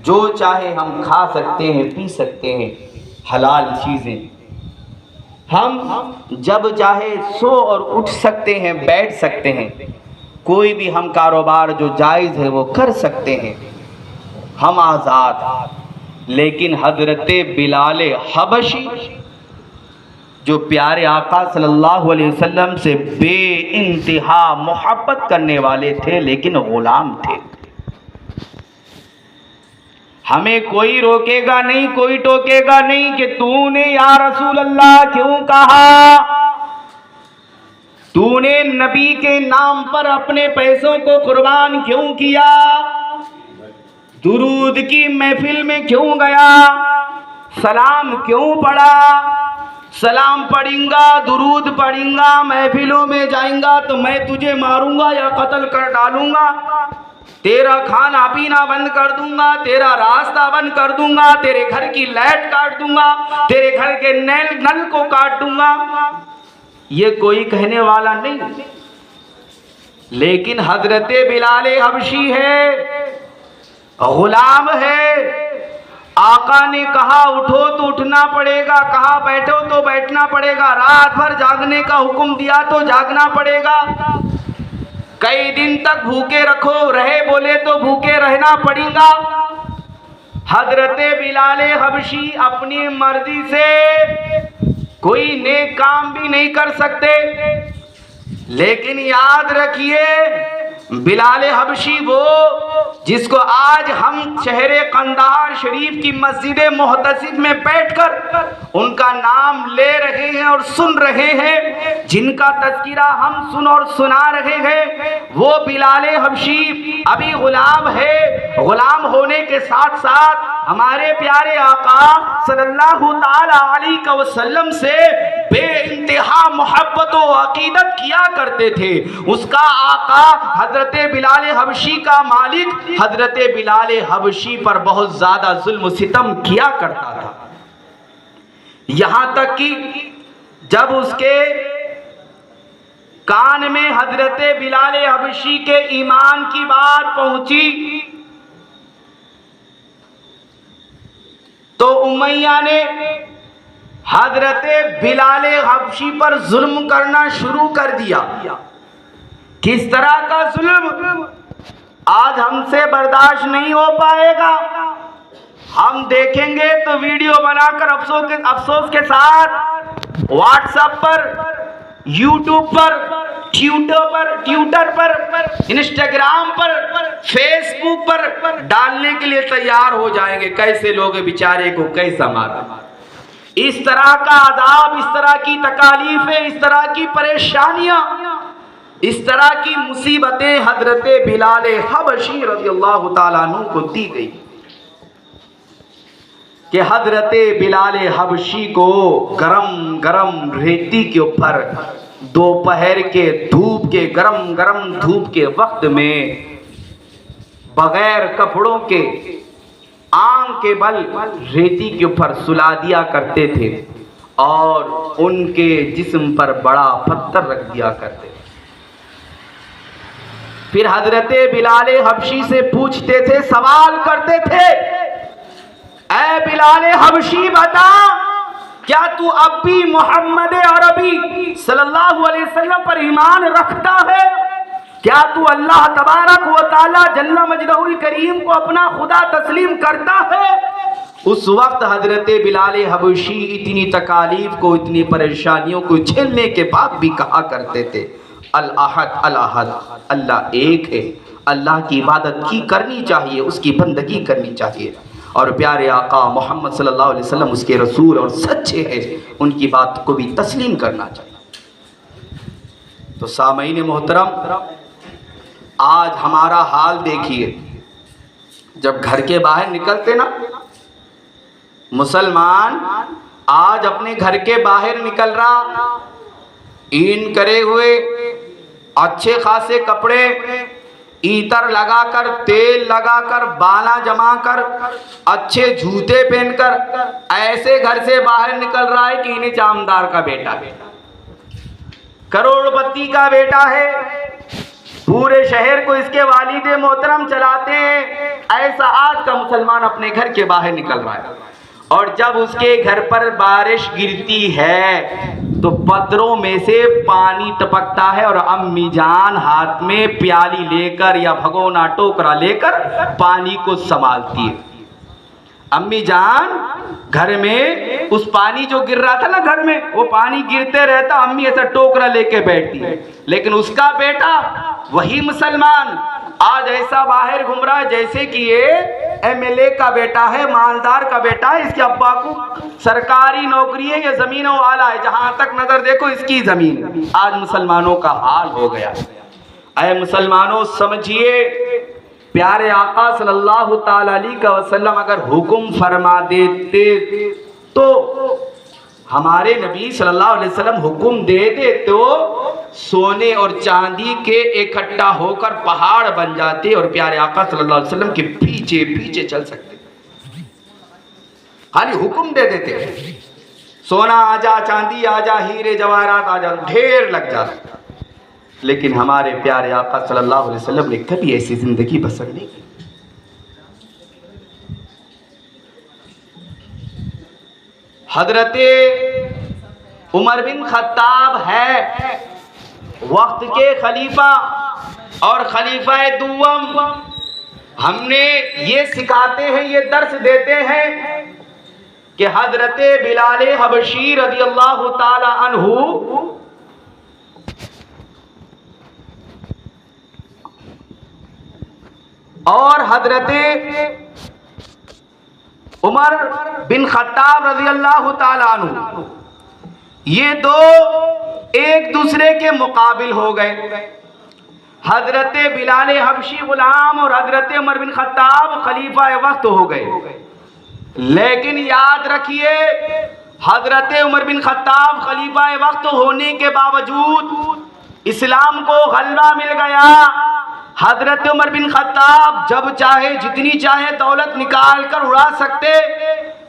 जो चाहे हम खा सकते हैं, पी सकते हैं, हलाल चीज़ें। हम जब चाहे सो और उठ सकते हैं, बैठ सकते हैं। कोई भी हम कारोबार जो जायज़ है वो कर सकते हैं, हम आज़ाद। लेकिन हज़रत बिलाल हबशी जो प्यारे आका सल्लल्लाहु अलैहि वसल्लम से बेइंतहा मोहब्बत करने वाले थे, लेकिन ग़ुलाम थे। हमें कोई रोकेगा नहीं, कोई टोकेगा नहीं कि तूने या रसूल अल्लाह क्यों कहा, तूने नबी के नाम पर अपने पैसों को कुर्बान क्यों किया, दुरूद की महफिल में क्यों गया, सलाम क्यों पढ़ा। सलाम पढ़ूंगा, दुरूद पढ़ूंगा, महफिलों में जाएंगा तो मैं तुझे मारूंगा या कत्ल कर डालूंगा, तेरा खाना पीना बंद कर दूंगा, तेरा रास्ता बंद कर दूंगा, तेरे घर की लाइट काट दूंगा, तेरे घर के नल को काट दूंगा। ये कोई कहने वाला नहीं। लेकिन हजरत बिलाल हबशी है, गुलाम है। आका ने कहा उठो तो उठना पड़ेगा, कहा बैठो तो बैठना पड़ेगा, रात भर जागने का हुक्म दिया तो जागना पड़ेगा, कई दिन तक भूखे रखो रहे बोले तो भूखे रहना पड़ेगा। हजरत बिलाल हबशी अपनी मर्जी से कोई नेक काम भी नहीं कर सकते। लेकिन याद रखिए, बिलाल हबशी वो जिसको आज हम शहरे कंदार शरीफ की मस्जिद मोहतसिब में बैठकर उनका नाम ले रहे हैं और सुन रहे हैं, जिनका तज़किरा हम सुन और सुना रहे हैं, वो बिलाल हबशी अभी गुलाम है। गुलाम होने के साथ साथ हमारे प्यारे आका सल्लल्लाहु ताला अलैहि वसल्लम से बेइंतहा मोहब्बत व अकीदत किया करते थे। उसका आका हजरत बिलाल हबशी का मालिक हजरत बिलाल हबशी पर बहुत ज्यादा जुल्म सितम किया करता था। यहां तक कि जब उसके कान में हजरत बिलाल हबशी के ईमान की बात पहुंची तो उमैया ने हजरत बिलाल हबशी पर जुल्म करना शुरू कर दिया। किस तरह का जुल्म आज हमसे बर्दाश्त नहीं हो पाएगा। हम देखेंगे तो वीडियो बनाकर अफसोस के साथ व्हाट्सएप पर, यूट्यूब पर, ट्विटर पर, इंस्टाग्राम पर, फेसबुक पर डालने के लिए तैयार हो जाएंगे। कैसे लोग बेचारे को कैसा मारा। इस तरह का अदाब, इस तरह की तकालीफें, इस तरह की परेशानियां, इस तरह की मुसीबतें हजरत बिलाल हबशी रज़ियल्लाहु ताला अन्हु को दी गई कि हजरत बिलाल हबशी को गरम गरम रेती के ऊपर दोपहर के धूप के गरम धूप के वक्त में बगैर कपड़ों के आंग के बल रेती के ऊपर सुला दिया करते थे और उनके जिस्म पर बड़ा पत्थर रख दिया करते थे। फिर हजरत बिलाल हबशी से पूछते थे, सवाल करते थे, ऐ बिलाल हबशी बता, क्या तू अब भी मोहम्मद अरबी सल्लल्लाहु अलैहि वसल्लम पर ईमान रखता है? क्या तू अल्लाह तबारक व तआला जल्ल मजदहुल करीम को अपना खुदा तस्लीम करता है? उस वक्त हजरत बिलाल हबशी इतनी तकालीफ को, इतनी परेशानियों को झेलने के बाद भी कहा करते थे, अल अहद अल अहद, अल्लाह एक है, अल्लाह की इबादत की करनी चाहिए, उसकी बंदगी करनी चाहिए। और प्यारे आका मोहम्मद सल्लल्लाहु अलैहि वसल्लम उसके रसूल और सच्चे हैं, उनकी बात को भी तस्लीम करना चाहिए। तो सामईन मोहतरम, आज हमारा हाल देखिए, जब घर के बाहर निकलते ना मुसलमान, आज अपने घर के बाहर निकल रहा ईन करे हुए, अच्छे खासे कपड़े, इतर लगाकर, तेल लगाकर, बाला जमाकर, अच्छे जूते पहनकर ऐसे घर से बाहर निकल रहा है कि इन्हीं जामदार का बेटा है, करोड़पति का बेटा है। पूरे शहर को इसके वालिद मोहतरम चलाते हैं। ऐसा आज का मुसलमान अपने घर के बाहर निकल रहा है, और जब उसके घर पर बारिश गिरती है तो पत्थरों में से पानी टपकता है, और अम्मी जान हाथ में प्याली लेकर या भगोना टोकरा लेकर पानी को संभालती है। अम्मी जान घर में उस पानी जो गिर रहा था ना घर में, वो पानी गिरते रहता, अम्मी ऐसा टोकरा लेके बैठती है। लेकिन उसका बेटा वही मुसलमान आज ऐसा बाहर घूम रहा है जैसे कि ये एमएलए का बेटा है, मालदार का बेटा है, इसके अब्बा को सरकारी नौकरी है, ये जमीनों वाला है, जहां तक नजर देखो इसकी जमीन है। आज मुसलमानों का हाल हो गया। ऐ मुसलमानों समझिए, प्यारे आका सल्लल्लाहु ताला अलैहि वसल्लम अगर हुक्म फरमा देते तो हमारे नबी सल्लल्लाहु अलैहि वसल्लम हुक्म दे दे तो सोने और चांदी के इकट्ठा होकर पहाड़ बन जाते, और प्यारे आका सल्लल्लाहु अलैहि वसल्लम के पीछे पीछे चल सकते। खाली हुक्म दे देते, सोना आजा, चांदी आजा, हीरे जवाहरात आजा, ढेर लग जाता। लेकिन हमारे प्यारे आका सल्लल्लाहु अलैहि वसल्लम ने कभी ऐसी जिंदगी बसर नहीं की। हजरते उमर बिन खत्ताब है वक्त के खलीफा और खलीफा दुव्वम। हमने ये सिखाते हैं, ये दर्स देते हैं कि हजरते बिलाल हबशी रज़ियल्लाहु ताला अन्हु और हजरते उमर बिन खत्ताब रज़ियल्लाहु ताला अन्हु, ये दो एक दूसरे के मुकाबिल हो गए। हजरते बिलाल हबशी गुलाम और हजरते उमर बिन खत्ताब खलीफा वक्त हो गए। लेकिन याद रखिए, हजरते उमर बिन खत्ताब खलीफा वक्त होने के बावजूद इस्लाम को गलबा मिल गया। हजरत उमर बिन खत्ताब जब चाहे जितनी चाहे दौलत निकाल कर उड़ा सकते,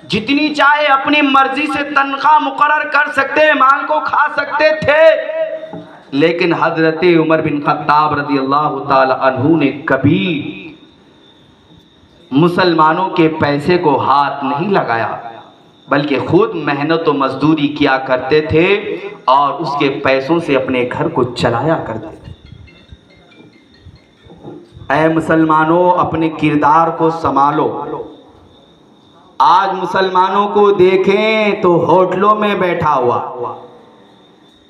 जितनी चाहे अपनी मर्जी से तनख्वाह मुकर्रर कर सकते, माल को खा सकते थे। लेकिन हजरत उमर बिन खत्ताब रज़ियल्लाहु ताला अन्हु ने कभी मुसलमानों के पैसे को हाथ नहीं लगाया, बल्कि खुद मेहनत और मजदूरी किया करते थे और उसके पैसों से अपने घर को चलाया करते थे। ऐ मुसलमानों, अपने किरदार को संभालो। आज मुसलमानों को देखें तो होटलों में बैठा हुआ,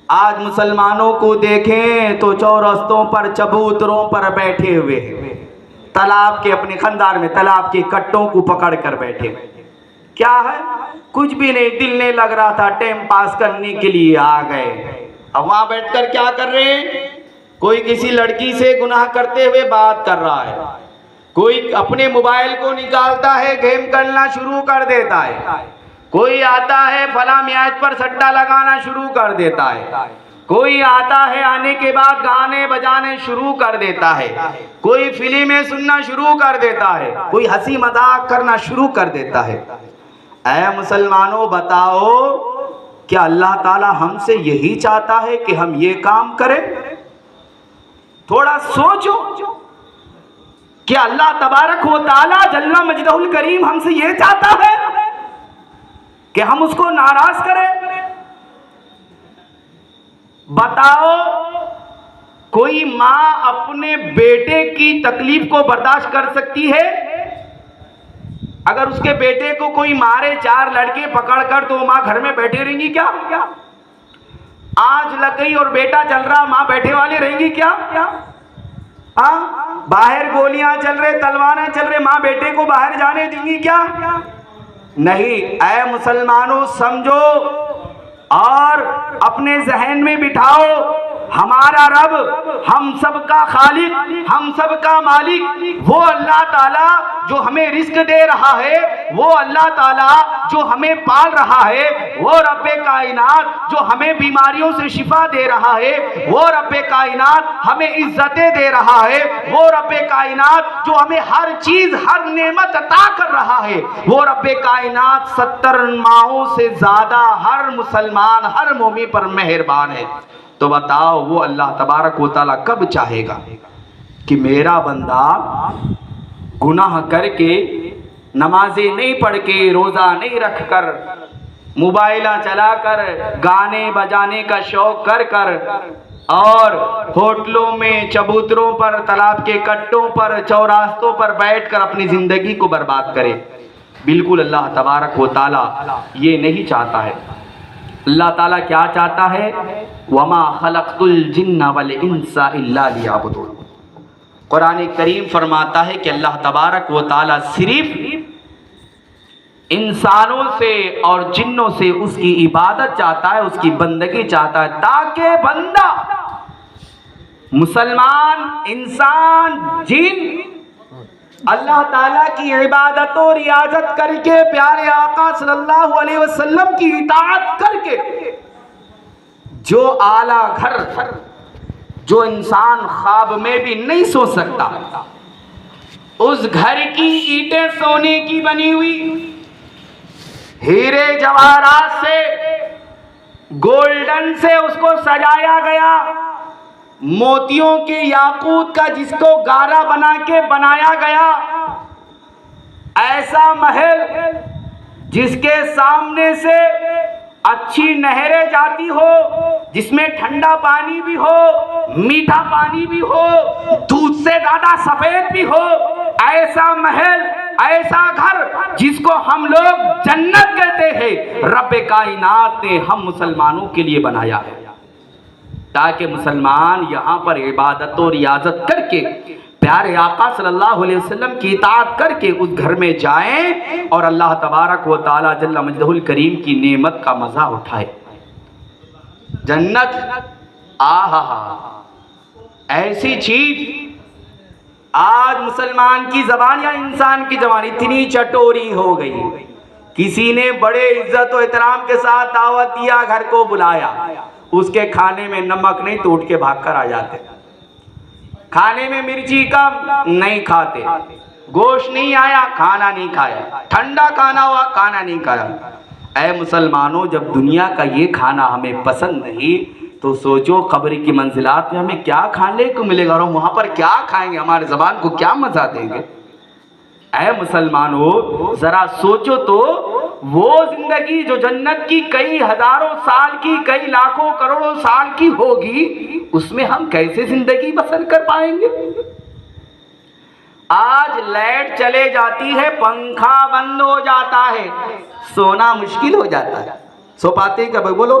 आज मुसलमानों को देखें तो चौरस्तों पर चबूतरों पर बैठे हुए, तालाब के अपने खंदार में तालाब के कट्टों को पकड़ कर बैठे। क्या है? कुछ भी नहीं, दिल नहीं लग रहा था, टाइम पास करने के लिए आ गए। अब वहां बैठकर क्या कर रहे हैं? कोई किसी लड़की से गुनाह करते हुए बात कर रहा है, कोई अपने मोबाइल को निकालता है, गेम करना शुरू कर देता है, कोई आता है फला मैच पर सट्टा लगाना शुरू कर देता है, कोई आता है आने के बाद गाने बजाने शुरू कर देता है, कोई फिल्में सुनना शुरू कर देता है, कोई हंसी मजाक करना शुरू कर देता है। ऐ मुसलमानों बताओ, क्या अल्लाह ताला हमसे यही चाहता है कि हम ये काम करें? थोड़ा सोचो, क्या अल्लाह तबारक व तआला जल्ला मजदहुल करीम हमसे ये चाहता है कि हम उसको नाराज करें? बताओ, कोई माँ अपने बेटे की तकलीफ को बर्दाश्त कर सकती है? अगर उसके बेटे को कोई मारे, चार लड़के पकड़कर, तो माँ घर में बैठे रहेंगी क्या? आज लग गई और बेटा चल रहा, माँ बैठे वाले रहेंगी क्या? हाँ, बाहर गोलियां चल रहे, तलवारें चल रहे, माँ बेटे को बाहर जाने देंगी क्या? नहीं। ऐ मुसलमानों समझो और अपने जहन में बिठाओ, हमारा रब, हम सबका खालिक, हम सबका मालिक, वो अल्लाह ताला जो हमें रिस्क दे रहा है, वो अल्लाह ताला जो हमें पाल रहा है, वो रब्बे कायनात जो हमें बीमारियों से शिफा दे रहा है, वो रब्बे कायनात हमें इज्जतें दे रहा है, वो रब्बे कायनात जो हमें हर चीज, हर नेमत अता कर रहा है, वो रब्बे कायनात 70 माहों से ज्यादा हर मुसलमान, हर मोमिन पर मेहरबान है। तो बताओ, वो अल्लाह तबारक व तआला कब चाहेगा कि मेरा बंदा गुनाह करके, नमाजें नहीं पढ़ के, रोज़ा नहीं रख कर, मोबाइल चला कर, गाने बजाने का शौक कर कर और होटलों में, चबूतरों पर, तालाब के कट्टों पर, चौरास्तों पर बैठकर अपनी ज़िंदगी को बर्बाद करे। बिल्कुल अल्लाह तबारक व ताला ये नहीं चाहता है। अल्लाह ताला क्या चाहता है? वमा खलक़तुल जिन्ना वल इंसा इल्ला लियअबुदून। कुरान करीम फरमाता है कि अल्लाह तबारक व ताला सिर्फ इंसानों से और जिन्नों से उसकी इबादत चाहता है, उसकी बंदगी चाहता है, ताकि बंदा, मुसलमान, इंसान, जिन अल्लाह ताला की इबादत और रियाजत करके, प्यारे आका सल्लल्लाहु अलैहि वसल्लम की इताअत करके, जो आला घर, जो इंसान ख्वाब में भी नहीं सो सकता, उस घर की ईंटें सोने की बनी हुई, हीरे जवाहरात से, गोल्डन से उसको सजाया गया, मोतियों के याकूत का जिसको गारा बना के बनाया गया, ऐसा महल जिसके सामने से अच्छी नहरें जाती हो, जिसमें ठंडा पानी भी हो, मीठा पानी भी हो, दूध से ज्यादा सफेद भी हो, ऐसा महल, ऐसा घर जिसको हम लोग जन्नत कहते हैं, रब्बे कायनात ने हम मुसलमानों के लिए बनाया है, ताकि मुसलमान यहाँ पर इबादत और रियाजत करके, प्यारे आका सल्लल्लाहु अलैहि वसल्लम की इताअत करके उस घर में जाएं और अल्लाह तबारक व ताला जल्ल मजदहुल करीम की नेमत का मज़ा उठाए। जन्नत, आहा, ऐसी चीज आज मुसलमान की ज़बान या इंसान की ज़बान इतनी चटोरी हो गई, किसी ने बड़े इज्जत और एहतराम के साथ दावत दिया, घर को बुलाया, उसके खाने में नमक नहीं तो उठ के भाग कर आ जाते, खाने में मिर्ची कम नहीं खाते, गोश्त नहीं आया खाना नहीं खाया, ठंडा खाना हुआ खाना नहीं खाया। ऐ मुसलमानों, जब दुनिया का ये खाना हमें पसंद नहीं तो सोचो कब्र की मंजिलात में हमें क्या खाने को मिलेगा और हम वहाँ पर क्या खाएंगे, हमारे ज़बान को क्या मज़ा देंगे। ऐ मुसलमानों, ज़रा सोचो तो, वो ज़िंदगी जो जन्नत की कई हज़ारों साल की, कई लाखों करोड़ों साल की होगी, उसमें हम कैसे ज़िंदगी बसर कर पाएंगे। आज लाइट चले जाती है, पंखा बंद हो जाता है, सोना मुश्किल हो जाता है, सो पाते ही कब बोलो,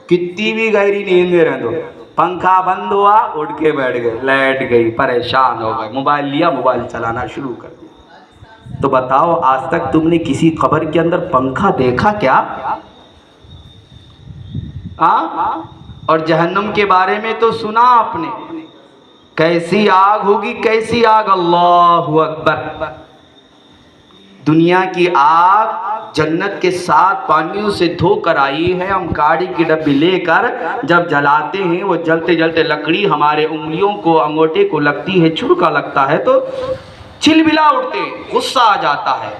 कितनी भी गहरी नींद में रह दो, पंखा बंद हुआ उठ के बैठ गए, लाइट गई, परेशान हो गए, मोबाइल लिया, मोबाइल चलाना शुरू कर दिया। तो बताओ, आज तक तुमने किसी कब्र के अंदर पंखा देखा क्या? और जहन्नम के बारे में तो सुना आपने, कैसी आग होगी, कैसी आग, अल्लाहु अकबर। दुनिया की आग जन्नत के 7 पानियों से धोकर आई है। हम काड़ी की डब्बी लेकर जब जलाते हैं, वो जलते जलते लकड़ी हमारे उंगलियों को, अंगूठे को लगती है, छुड़का लगता है तो चिलबिला उठते, गुस्सा आ जाता है।